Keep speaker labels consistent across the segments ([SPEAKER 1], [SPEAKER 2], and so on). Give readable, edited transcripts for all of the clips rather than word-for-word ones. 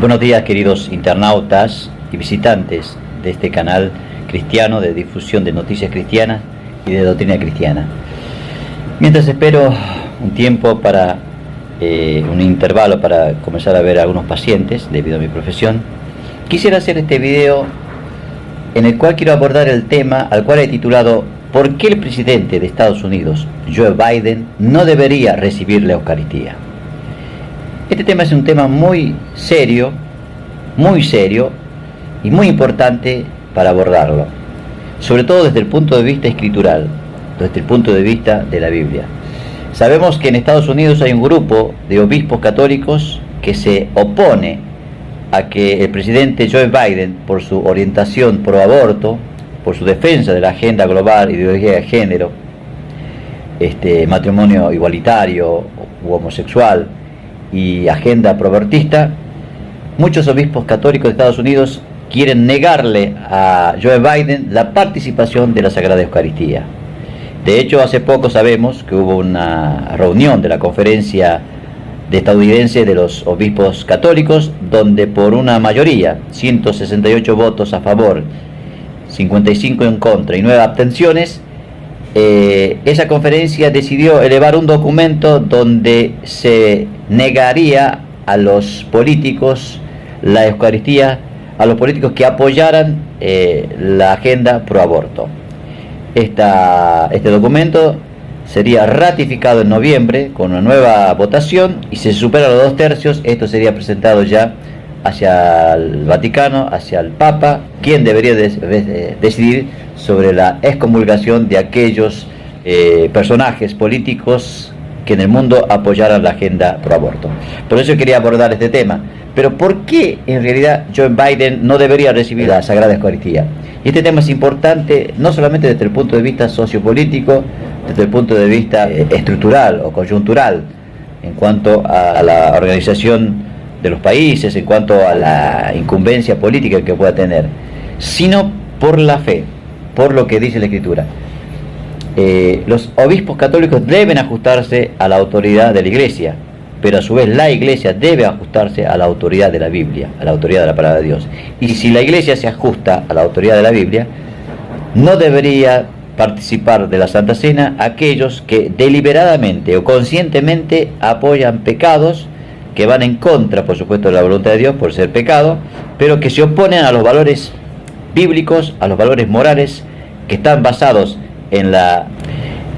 [SPEAKER 1] Buenos días, queridos internautas y visitantes de este canal cristiano de difusión de noticias cristianas y de doctrina cristiana. Mientras espero un tiempo para un intervalo para comenzar a ver a algunos pacientes debido a mi profesión, quisiera hacer este video en el cual quiero abordar el tema al cual he titulado ¿Por qué el presidente de Estados Unidos, Joe Biden, no debería recibir la Eucaristía? Este tema es un tema muy serio y muy importante para abordarlo, sobre todo desde el punto de vista escritural, desde el punto de vista de la Biblia. Sabemos que en Estados Unidos hay un grupo de obispos católicos que se opone a que el presidente Joe Biden, por su orientación pro aborto, por su defensa de la agenda global, ideología de género, matrimonio igualitario u homosexual y agenda proabortista, muchos obispos católicos de Estados Unidos quieren negarle a Joe Biden la participación de la Sagrada Eucaristía. De hecho, hace poco sabemos que hubo una reunión de la conferencia estadounidense de los obispos católicos, donde por una mayoría, 168 votos a favor, 55 en contra y 9 abstenciones, esa conferencia decidió elevar un documento donde se negaría a los políticos la Eucaristía, a los políticos que apoyaran la agenda pro aborto. Este documento sería ratificado en noviembre con una nueva votación, y si se supera los 2/3, esto sería presentado ya hacia el Vaticano, hacia el Papa, quien debería decidir sobre la excomulgación de aquellos personajes políticos que en el mundo apoyaran la agenda pro aborto. Por eso quería abordar este tema. Pero ¿por qué en realidad Joe Biden no debería recibir la Sagrada Eucaristía? Y este tema es importante no solamente desde el punto de vista sociopolítico, desde el punto de vista estructural o coyuntural, en cuanto a la organización de los países, en cuanto a la incumbencia política que pueda tener, sino por la fe, por lo que dice la Escritura. Los obispos católicos deben ajustarse a la autoridad de la Iglesia, pero a su vez la Iglesia debe ajustarse a la autoridad de la Biblia, a la autoridad de la palabra de Dios. Y si la Iglesia se ajusta a la autoridad de la Biblia, no debería participar de la Santa Cena aquellos que deliberadamente o conscientemente apoyan pecados que van en contra, por supuesto, de la voluntad de Dios por ser pecado, pero que se oponen a los valores bíblicos, a los valores morales que están basados en la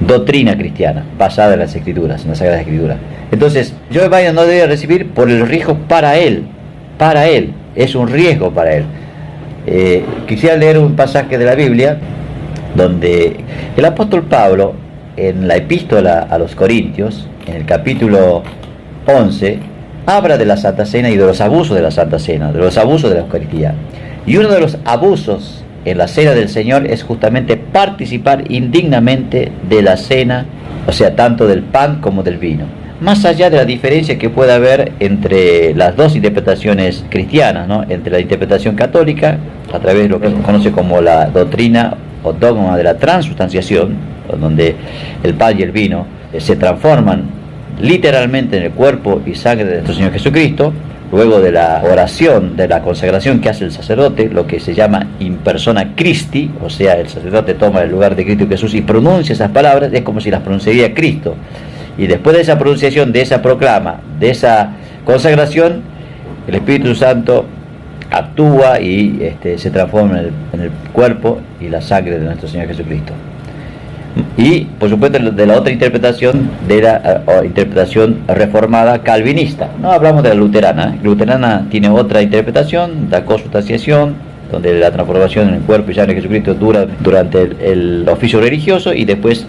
[SPEAKER 1] doctrina cristiana, basada en las Escrituras, en las Sagradas Escrituras. Entonces, Joe Biden no debe recibir por el riesgo para él, es un riesgo para él. Quisiera leer un pasaje de la Biblia donde el apóstol Pablo, en la epístola a los Corintios, en el capítulo 11, habla de la Santa Cena y de los abusos de la Santa Cena, de los abusos de la Eucaristía. Y uno de los abusos en la cena del Señor es justamente participar indignamente de la cena, o sea, tanto del pan como del vino. Más allá de la diferencia que pueda haber entre las dos interpretaciones cristianas, ¿no? Entre la interpretación católica, a través de lo que se conoce como la doctrina o dogma de la transustanciación, donde el pan y el vino se transforman literalmente en el cuerpo y sangre de nuestro Señor Jesucristo, luego de la oración, de la consagración que hace el sacerdote, lo que se llama in persona Christi, o sea, el sacerdote toma el lugar de Cristo Jesús y pronuncia esas palabras, es como si las pronunciaría Cristo. Y después de esa pronunciación, de esa proclama, de esa consagración, el Espíritu Santo actúa y se transforma en el cuerpo y la sangre de nuestro Señor Jesucristo. Y por supuesto de la otra interpretación, de la interpretación reformada calvinista. No hablamos de la luterana. La luterana tiene otra interpretación, la consustanciación, donde la transformación en el cuerpo y sangre de Jesucristo dura durante el oficio religioso y después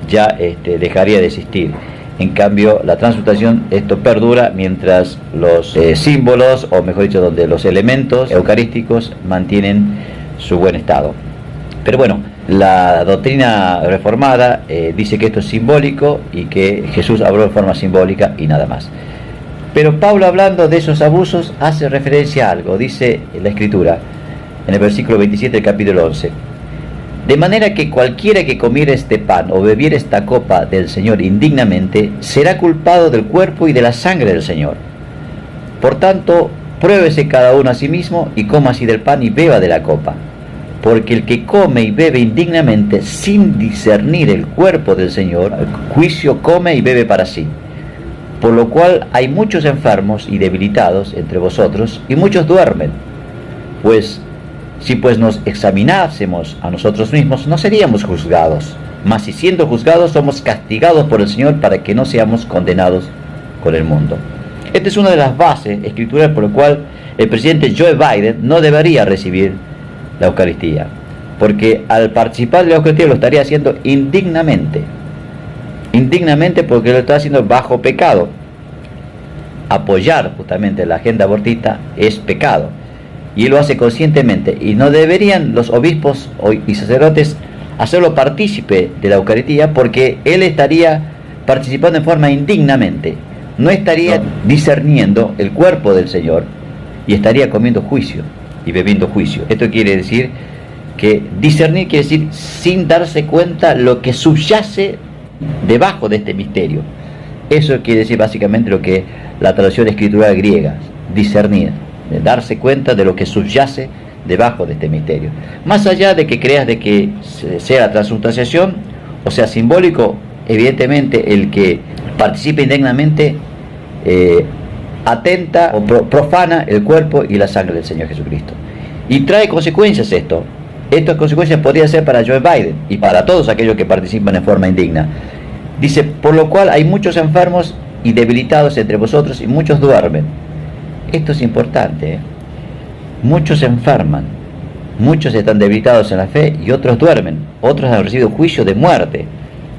[SPEAKER 1] ya dejaría de existir. En cambio, la transutación, esto perdura mientras los símbolos, o mejor dicho, donde los elementos eucarísticos mantienen su buen estado. Pero bueno, la doctrina reformada dice que esto es simbólico y que Jesús habló de forma simbólica y nada más. Pero Pablo, hablando de esos abusos, hace referencia a algo. Dice en la Escritura, en el versículo 27 del capítulo 11: de manera que cualquiera que comiera este pan o bebiera esta copa del Señor indignamente será culpado del cuerpo y de la sangre del Señor. Por tanto, pruébese cada uno a sí mismo y coma así del pan y beba de la copa. Porque el que come y bebe indignamente sin discernir el cuerpo del Señor, juicio come y bebe para sí. Por lo cual hay muchos enfermos y debilitados entre vosotros, y muchos duermen. Pues, si pues nos examinásemos a nosotros mismos, no seríamos juzgados. Mas si siendo juzgados, somos castigados por el Señor para que no seamos condenados con el mundo. Esta es una de las bases escriturales por la cual el presidente Joe Biden no debería recibir la Eucaristía. Porque al participar de la Eucaristía lo estaría haciendo indignamente. Indignamente porque lo está haciendo bajo pecado. Apoyar justamente la agenda abortista es pecado. Y él lo hace conscientemente. Y no deberían los obispos y sacerdotes hacerlo partícipe de la Eucaristía, porque él estaría participando en forma indignamente. No estaría discerniendo el cuerpo del Señor y estaría comiendo juicio y bebiendo juicio. Esto quiere decir que discernir quiere decir sin darse cuenta lo que subyace debajo de este misterio. Eso quiere decir básicamente lo que la traducción escritural griega, discernir, de darse cuenta de lo que subyace debajo de este misterio. Más allá de que creas de que sea la transubstanciación o sea simbólico, evidentemente el que participe indignamente atenta o profana el cuerpo y la sangre del Señor Jesucristo. Y trae consecuencias esto. Estas consecuencias podrían ser para Joe Biden y para todos aquellos que participan en forma indigna. Dice, por lo cual hay muchos enfermos y debilitados entre vosotros y muchos duermen. Esto es importante, ¿eh? Muchos se enferman, muchos están debilitados en la fe y otros duermen, otros han recibido juicio de muerte.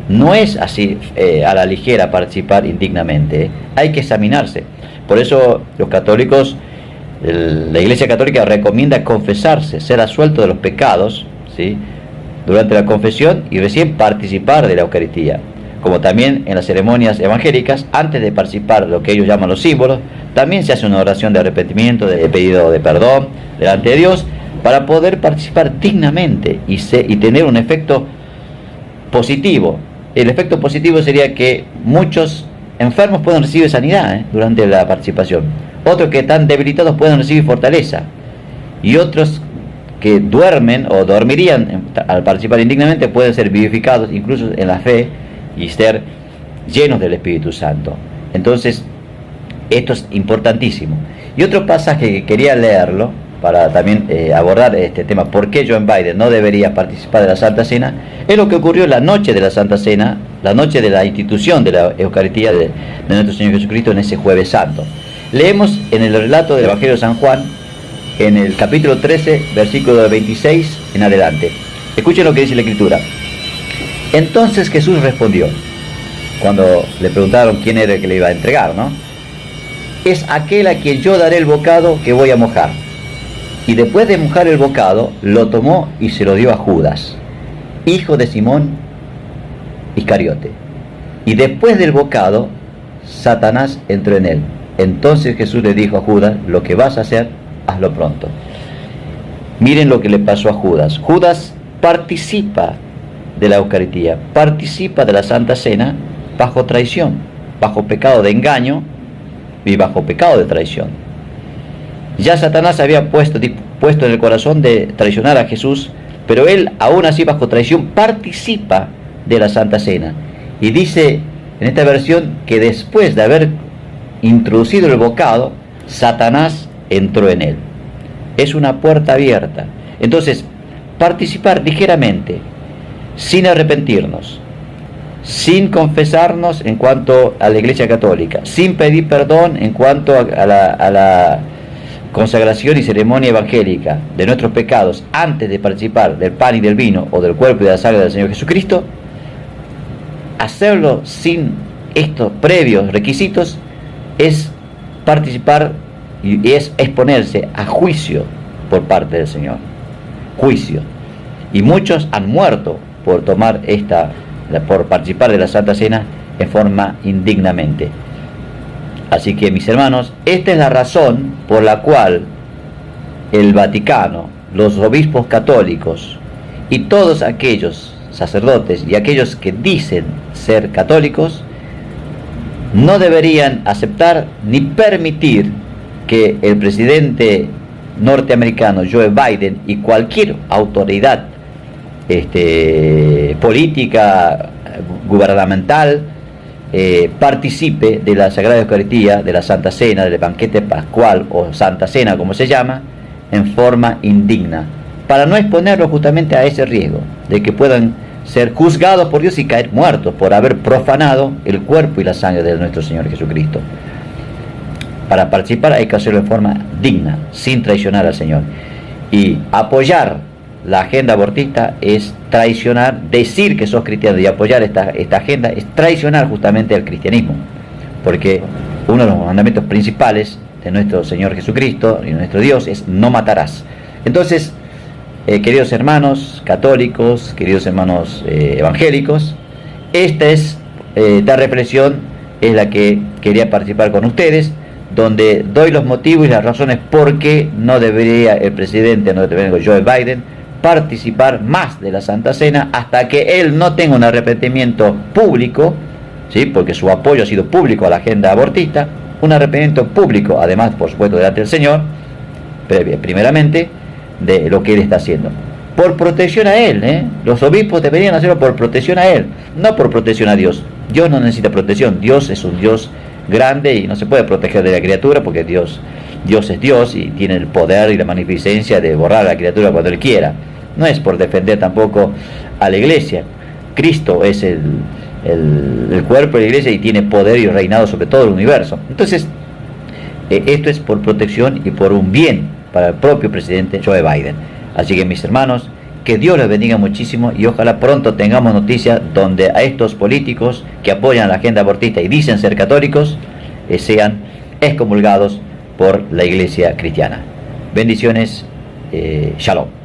[SPEAKER 1] No es así a la ligera participar indignamente, ¿eh? Hay que examinarse. Por eso los católicos, la Iglesia Católica recomienda confesarse, ser absuelto de los pecados, ¿sí?, durante la confesión y recién participar de la Eucaristía. Como también en las ceremonias evangélicas, antes de participar de lo que ellos llaman los símbolos, también se hace una oración de arrepentimiento, de pedido de perdón delante de Dios, para poder participar dignamente y tener un efecto positivo. El efecto positivo sería que muchos enfermos pueden recibir sanidad durante la participación. Otros que están debilitados pueden recibir fortaleza. Y otros que duermen o dormirían al participar indignamente pueden ser vivificados incluso en la fe y ser llenos del Espíritu Santo. Entonces, esto es importantísimo. Y otro pasaje que quería leerlo para también abordar este tema, por qué Joe Biden no debería participar de la Santa Cena, es lo que ocurrió la noche de la Santa Cena, la noche de la institución de la Eucaristía de nuestro Señor Jesucristo en ese Jueves Santo. Leemos en el relato del Evangelio de San Juan, en el capítulo 13, versículo 26 en adelante. Escuchen lo que dice la Escritura. Entonces Jesús respondió, cuando le preguntaron quién era el que le iba a entregar, ¿no? Es aquel a quien yo daré el bocado que voy a mojar. Y después de mojar el bocado, lo tomó y se lo dio a Judas, hijo de Simón Iscariote. Y después del bocado, Satanás entró en él. Entonces Jesús le dijo a Judas, lo que vas a hacer, hazlo pronto. Miren lo que le pasó a Judas. Judas participa de la Eucaristía, participa de la Santa Cena bajo traición, bajo pecado de engaño y bajo pecado de traición. Ya Satanás había puesto en el corazón de traicionar a Jesús, pero él aún así bajo traición participa de la Santa Cena. Y dice en esta versión que después de haber introducido el bocado, Satanás entró en él. Es una puerta abierta. Entonces, participar ligeramente, sin arrepentirnos, sin confesarnos en cuanto a la Iglesia Católica, sin pedir perdón en cuanto a la consagración y ceremonia evangélica de nuestros pecados antes de participar del pan y del vino o del cuerpo y de la sangre del Señor Jesucristo, hacerlo sin estos previos requisitos es participar y es exponerse a juicio por parte del Señor. Juicio. Y muchos han muerto por por participar de la Santa Cena en forma indignamente. Así que, mis hermanos, esta es la razón por la cual el Vaticano, los obispos católicos y todos aquellos sacerdotes y aquellos que dicen ser católicos no deberían aceptar ni permitir que el presidente norteamericano Joe Biden y cualquier autoridad política, gubernamental, participe de la Sagrada Eucaristía, de la Santa Cena, del banquete pascual o Santa Cena, como se llama, en forma indigna, para no exponerlos justamente a ese riesgo de que puedan ser juzgados por Dios y caer muertos por haber profanado el cuerpo y la sangre de nuestro Señor Jesucristo. Para participar hay que hacerlo de forma digna, sin traicionar al Señor. Y apoyar la agenda abortista es traicionar, decir que sos cristiano y apoyar esta agenda es traicionar justamente al cristianismo, porque uno de los mandamientos principales de nuestro Señor Jesucristo y nuestro Dios es no matarás. Entonces, queridos hermanos católicos, queridos hermanos evangélicos, esta reflexión es la que quería participar con ustedes, donde doy los motivos y las razones por qué no debería el presidente norteamericano Joe Biden participar más de la Santa Cena hasta que él no tenga un arrepentimiento público, ¿sí? Porque su apoyo ha sido público a la agenda abortista, un arrepentimiento público, además, por supuesto, delante del Señor, primeramente, de lo que él está haciendo. Por protección a él, los obispos deberían hacerlo por protección a él, no por protección a Dios. Dios no necesita protección, Dios es un Dios grande y no se puede proteger de la criatura porque Dios es Dios y tiene el poder y la magnificencia de borrar a la criatura cuando él quiera. No es por defender tampoco a la iglesia. Cristo es el cuerpo de la iglesia y tiene poder y reinado sobre todo el universo. Entonces, esto es por protección y por un bien para el propio presidente Joe Biden. Así que, mis hermanos, que Dios les bendiga muchísimo y ojalá pronto tengamos noticias donde a estos políticos que apoyan la agenda abortista y dicen ser católicos sean excomulgados por la iglesia cristiana. Bendiciones, shalom.